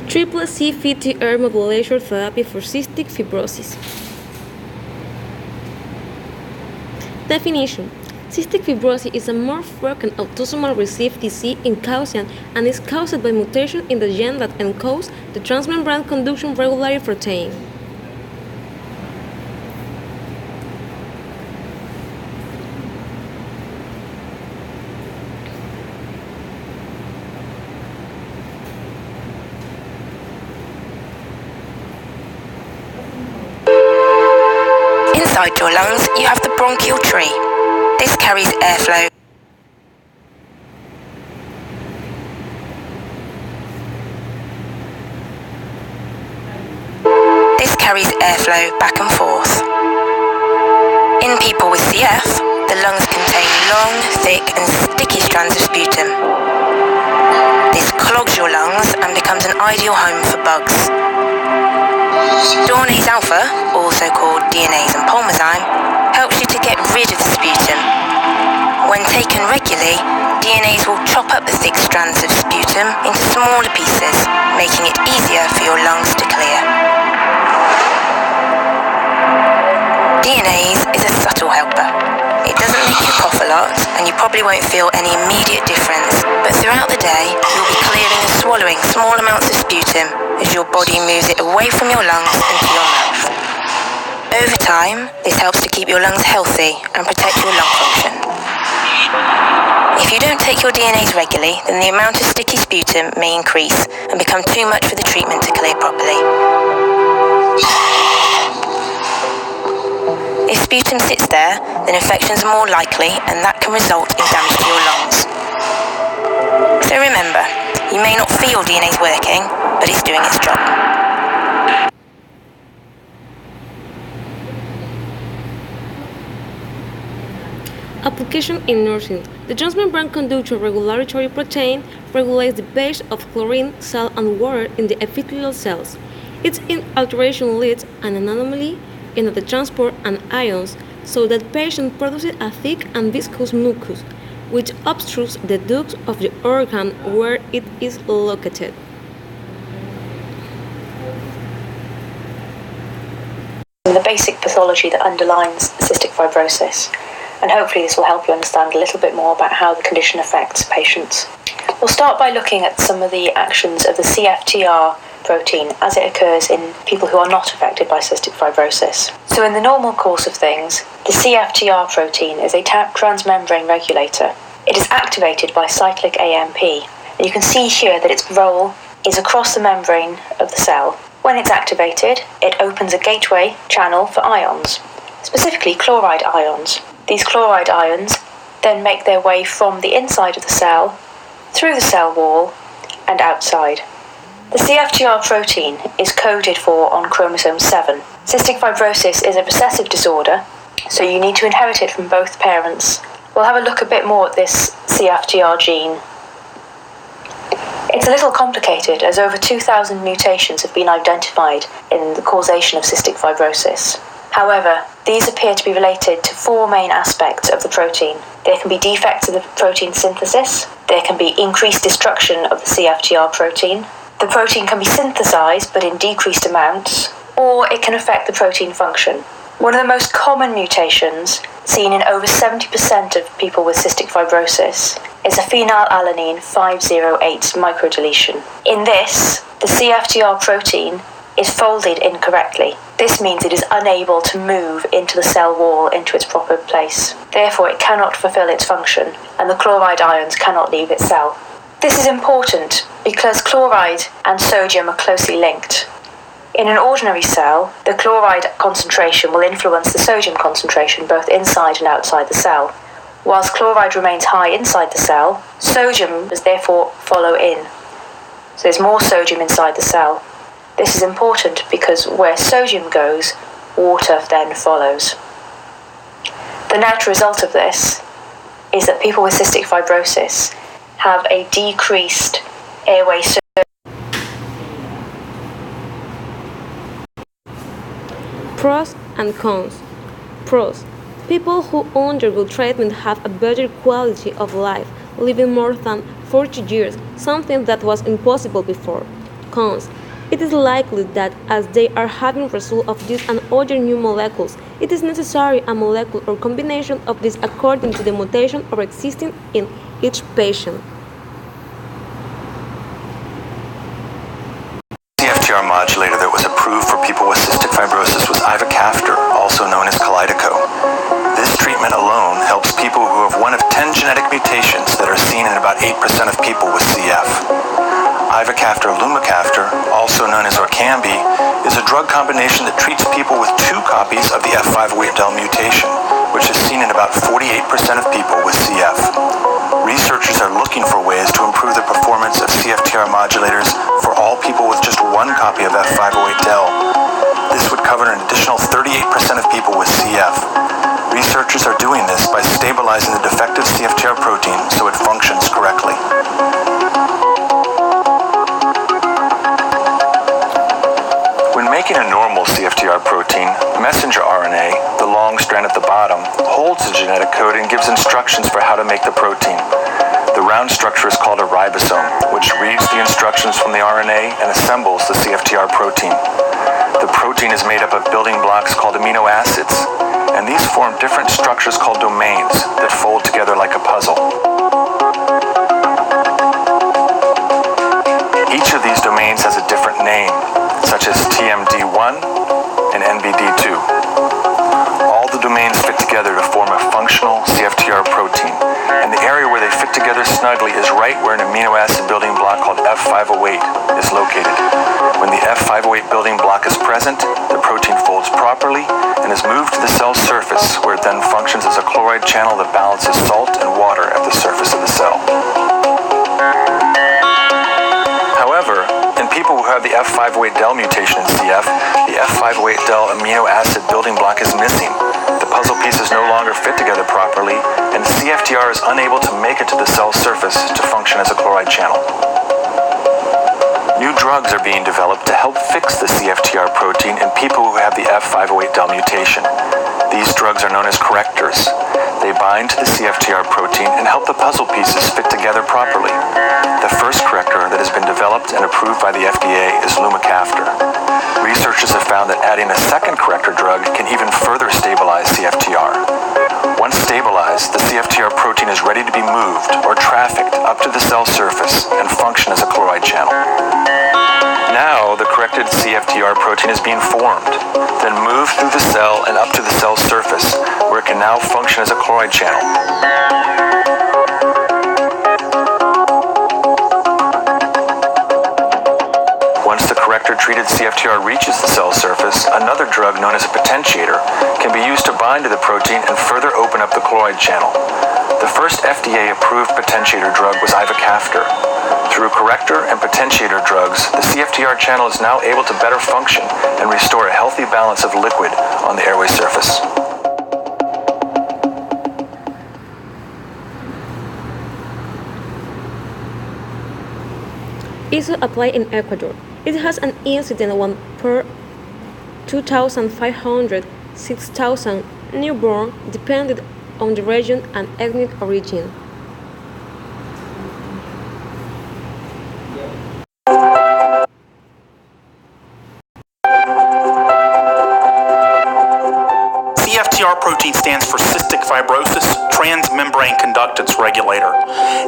Triple CFTR modulation therapy for cystic fibrosis. Definition: cystic fibrosis is a more frequent autosomal recessive disease in Caucasian and is caused by mutation in the gene that encodes the transmembrane conduction regulatory protein. Inside your lungs, you have the bronchial tree. This carries airflow. Back and forth. In people with CF, the lungs contain long, thick and sticky strands of sputum. This clogs your lungs and becomes an ideal home for bugs. Dornase alpha, also called DNase and pulmozyme, helps you to get rid of the sputum. When taken regularly, DNase will chop up the thick strands of sputum into smaller pieces, making it easier for your lungs to clear. DNase is a subtle helper. It doesn't make you cough a lot, and you probably won't feel any immediate difference, but throughout the day, you'll be clearing and swallowing small amounts of sputum as your body moves it away from your lungs into your mouth. Over time, this helps to keep your lungs healthy and protect your lung function. If you don't take your DNase regularly, then the amount of sticky sputum may increase and become too much for the treatment to clear properly. If sputum sits there, then infections are more likely and that can result in damage to your lungs. So remember, you may not feel DNase working, but it's doing its job. Application in nursing. The transmembrane conduction regulatory protein regulates the pH of chlorine, salt, and water in the epithelial cells. Its alteration leads an anomaly in the transport and ions, so that the patient produces a thick and viscous mucus, which obstructs the ducts of the organ where it is located. The basic pathology that underlines cystic fibrosis, and hopefully this will help you understand a little bit more about how the condition affects patients. We'll start by looking at some of the actions of the CFTR protein as it occurs in people who are not affected by cystic fibrosis. So in the normal course of things, the CFTR protein is a transmembrane regulator. It is activated by cyclic AMP. And you can see here that its role is across the membrane of the cell. When it's activated, it opens a gateway channel for ions, specifically chloride ions. These chloride ions then make their way from the inside of the cell, through the cell wall, and outside. The CFTR protein is coded for on chromosome 7. Cystic fibrosis is a recessive disorder, so you need to inherit it from both parents. We'll have a look a bit more at this CFTR gene. It's a little complicated, as over 2,000 mutations have been identified in the causation of cystic fibrosis. However, these appear to be related to four main aspects of the protein. There can be defects in the protein synthesis, there can be increased destruction of the CFTR protein, the protein can be synthesized but in decreased amounts, or it can affect the protein function. One of the most common mutations, seen in over 70% of people with cystic fibrosis, is a phenylalanine 508 microdeletion. In this, the CFTR protein is folded incorrectly. This means it is unable to move into the cell wall into its proper place. Therefore, it cannot fulfill its function, and the chloride ions cannot leave its cell. This is important because chloride and sodium are closely linked. In an ordinary cell, the chloride concentration will influence the sodium concentration both inside and outside the cell. Whilst chloride remains high inside the cell, sodium does therefore follow in. So there's more sodium inside the cell. This is important because where sodium goes, water then follows. The net result of this is that people with cystic fibrosis have a decreased airway Pros and cons. Pros. People who undergo treatment have a better quality of life, living more than 40 years, something that was impossible before. Cons. It is likely that as they are having result of these and other new molecules, it is necessary a molecule or combination of these according to the mutation or existing in each patient. CFTR modulator that was approved for people with cystic fibrosis was ivacaftor, also known as Kalydeco. This treatment alone helps people who have one of 10 genetic mutations that are seen in about 8% of people with CF. Ivacaftor lumacaftor, also known as Orkambi, is a drug combination that treats people with 2 copies of the F508del mutation, which is seen in about 48% of people with CF. Researchers are looking for ways to improve the performance of CFTR modulators for all people with just 1 copy of F508del. This would cover an additional 38% of people with CF. Researchers are doing this by stabilizing the defective CFTR protein so it functions correctly. Making a normal CFTR protein, messenger RNA, the long strand at the bottom, holds the genetic code and gives instructions for how to make the protein. The round structure is called a ribosome, which reads the instructions from the RNA and assembles the CFTR protein. The protein is made up of building blocks called amino acids, and these form different structures called domains that fold together like a puzzle. Each of these domains has a different name, such as TMD1 and NBD2. All the domains fit together to form a functional CFTR protein, and the area where they fit together snugly is right where an amino acid building block called F508 is located. When the F508 building block is present, the protein folds properly and is moved to the cell surface, where it then functions as a chloride channel that balances salt and water at the surface of the cell. However, in people who have the F508del mutation in CF, the F508del amino acid building block is missing. The puzzle pieces no longer fit together properly, and CFTR is unable to make it to the cell surface to function as a chloride channel. New drugs are being developed to help fix the CFTR protein in people who have the F508del mutation. These drugs are known as correctors. They bind to the CFTR protein and help the puzzle pieces fit together properly. The first corrector that has been developed and approved by the FDA is lumacaftor. Researchers have found that adding a second corrector drug can even further stabilize CFTR. Once stabilized, the CFTR protein is ready to be moved or trafficked up to the cell surface and function as a chloride channel. Now, the corrected CFTR protein is being formed, then moved through the cell and up to the cell surface, where it can now function as a chloride channel. Once the corrector-treated CFTR reaches the cell surface, another drug known as a potentiator can be used to bind to the protein and further open up the chloride channel. The first FDA-approved potentiator drug was ivacaftor. Through corrector and potentiator drugs, the CFTR channel is now able to better function and restore a healthy balance of liquid on the airway surface. ISO applied in Ecuador. It has an incidence of 1 per 2,500, 6,000 newborn, depending on the region and ethnic origin. CFTR protein stands for cystic fibrosis, transmembrane conductance regulator.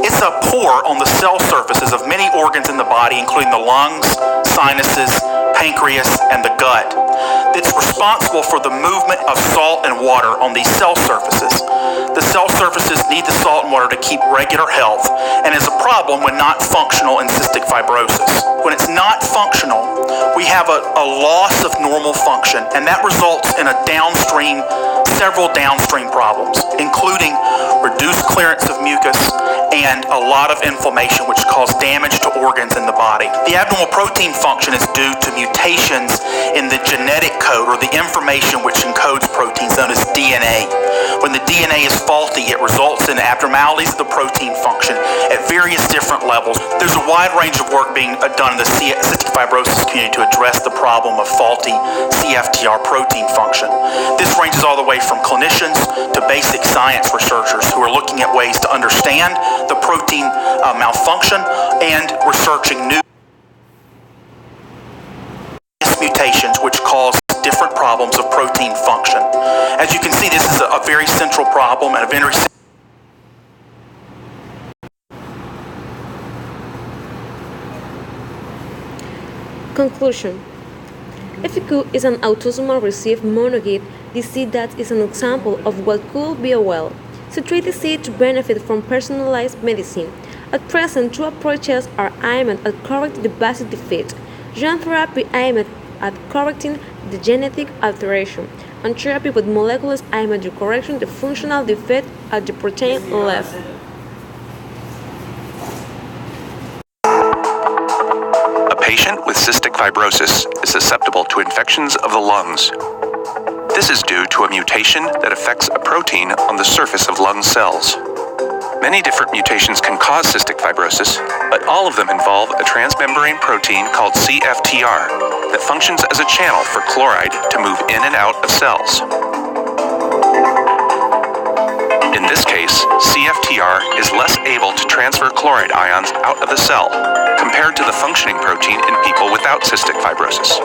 It's a pore on the cell surfaces of many organs in the body, including the lungs, sinuses, pancreas, and the gut. It's responsible for the movement of salt and water on these cell surfaces. The cell surfaces need the salt and water to keep regular health, and is a problem when not functional in cystic fibrosis. When it's not functional, we have a loss of normal function, and that results in several downstream problems, including reduced clearance of mucus and a lot of inflammation, which cause damage to organs in the body. The abnormal protein function is due to mutations in the genetic code, or the information which encodes proteins, known as DNA. When the DNA is faulty, it results in abnormalities of the protein function at various different levels. There's a wide range of work being done in the cystic fibrosis community to address the problem of faulty CFTR protein function. This ranges all the way from clinicians to basic science researchers who are looking at ways to understand the protein malfunction and researching new mutations which cause different problems of protein function. As you can see, this is a very central problem and a very Conclusion. FQ is an autosomal recessive monogate disease that is an example of what could be a well. To treat disease to benefit from personalized medicine. At present, two approaches are aimed at correcting the basic defect. Gene therapy aimed at correcting the genetic alteration, and therapy with molecules aimed at correcting the functional defect at the protein level. A patient with cystic fibrosis is susceptible to infections of the lungs. This is due to a mutation that affects a protein on the surface of lung cells. Many different mutations can cause cystic fibrosis, but all of them involve a transmembrane protein called CFTR that functions as a channel for chloride to move in and out of cells. In this case, CFTR is less able to transfer chloride ions out of the cell compared to the functioning protein in people without cystic fibrosis.